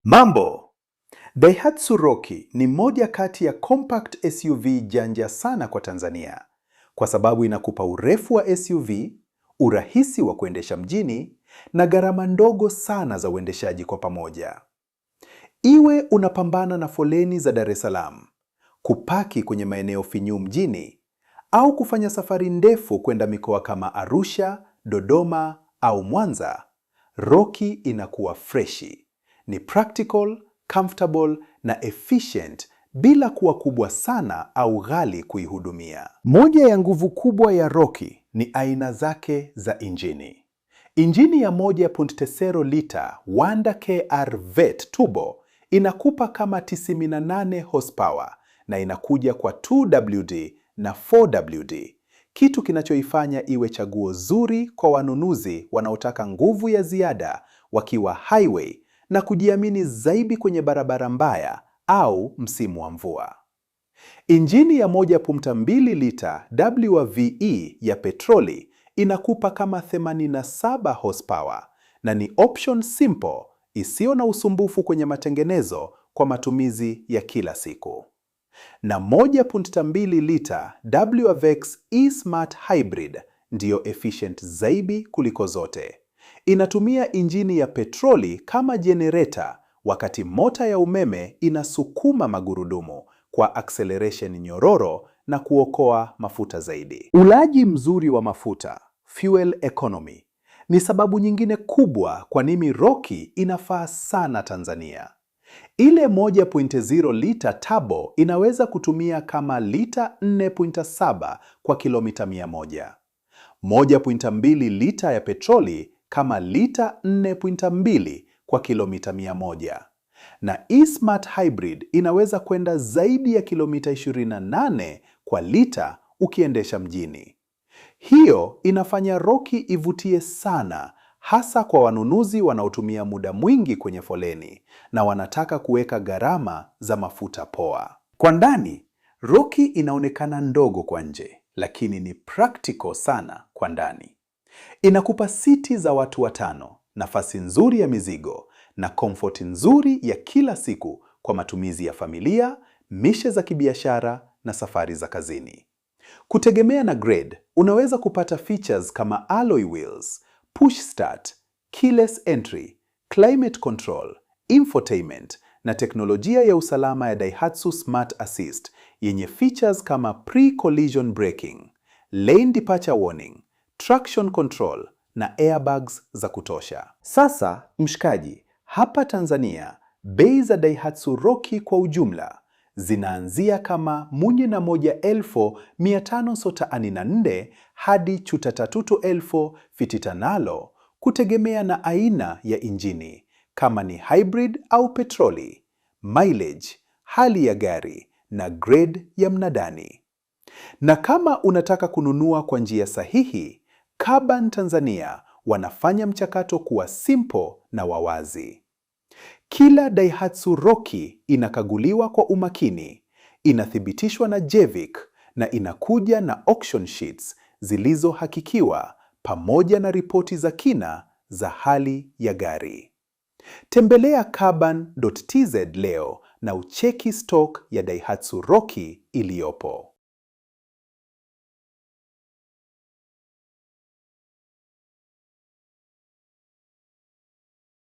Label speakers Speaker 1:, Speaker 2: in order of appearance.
Speaker 1: Mambo! Daihatsu Roki ni moja kati ya compact SUV janja sana kwa Tanzania kwa sababu inakupa urefu wa SUV, urahisi wa kuendesha mjini na gharama ndogo sana za uendeshaji kwa pamoja. Iwe unapambana na foleni za Dar es Salaam, kupaki kwenye maeneo finyu mjini au kufanya safari ndefu kwenda mikoa kama Arusha, Dodoma au Mwanza, Roki inakuwa freshi. Ni practical, comfortable na efficient bila kuwa kubwa sana au ghali kuihudumia. Moja ya nguvu kubwa ya Roki ni aina zake za injini. Injini ya 1.0 lita Wanda KR Vet Turbo inakupa kama 98 horsepower na inakuja kwa 2WD na 4WD, kitu kinachoifanya iwe chaguo zuri kwa wanunuzi wanaotaka nguvu ya ziada wakiwa highway na kujiamini zaidi kwenye barabara mbaya au msimu wa mvua. Injini ya 1.2 lita WRVE ya petroli inakupa kama 87 horsepower na ni option simple isiyo na usumbufu kwenye matengenezo kwa matumizi ya kila siku. Na 1.2 lita WRX E-Smart Hybrid ndiyo efficient zaidi kuliko zote. Inatumia injini ya petroli kama jenereta wakati mota ya umeme inasukuma magurudumu kwa acceleration nyororo na kuokoa mafuta zaidi. Ulaji mzuri wa mafuta, fuel economy, ni sababu nyingine kubwa kwa nini Roki inafaa sana Tanzania. Ile 1.0 lita turbo inaweza kutumia kama lita 4.7 kwa kilomita 100. 1.2 lita ya petroli kama lita 4.2 kwa kilomita 100. Na E-Smart Hybrid inaweza kwenda zaidi ya kilomita 28 kwa lita ukiendesha mjini. Hiyo inafanya Roki ivutie sana, hasa kwa wanunuzi wanaotumia muda mwingi kwenye foleni na wanataka kuweka gharama za mafuta poa. Kwa ndani, Roki inaonekana ndogo kwa nje, lakini ni practical sana kwa ndani. Inakupa siti za watu watano, nafasi nzuri ya mizigo na comfort nzuri ya kila siku kwa matumizi ya familia, mishe za kibiashara na safari za kazini. Kutegemea na grade, unaweza kupata features kama alloy wheels, push start, keyless entry, climate control, infotainment na teknolojia ya usalama ya Daihatsu Smart Assist yenye features kama pre-collision braking, lane departure warning, traction control na airbags za kutosha. Sasa, mshikaji, hapa Tanzania, bei za Daihatsu Roki kwa ujumla zinaanzia kama 11,594 hadi chuta 3,500 kutegemea na aina ya injini, kama ni hybrid au petroli, mileage, hali ya gari na grade ya mnadani. Na kama unataka kununua kwa njia sahihi, Kaban Tanzania wanafanya mchakato kuwa simple na wawazi. Kila Daihatsu Roki inakaguliwa kwa umakini, inathibitishwa na Jevic na inakuja na auction sheets zilizohakikiwa pamoja na ripoti za kina za hali ya gari. Tembelea kaban.tz leo na ucheki stock ya Daihatsu Roki iliyopo.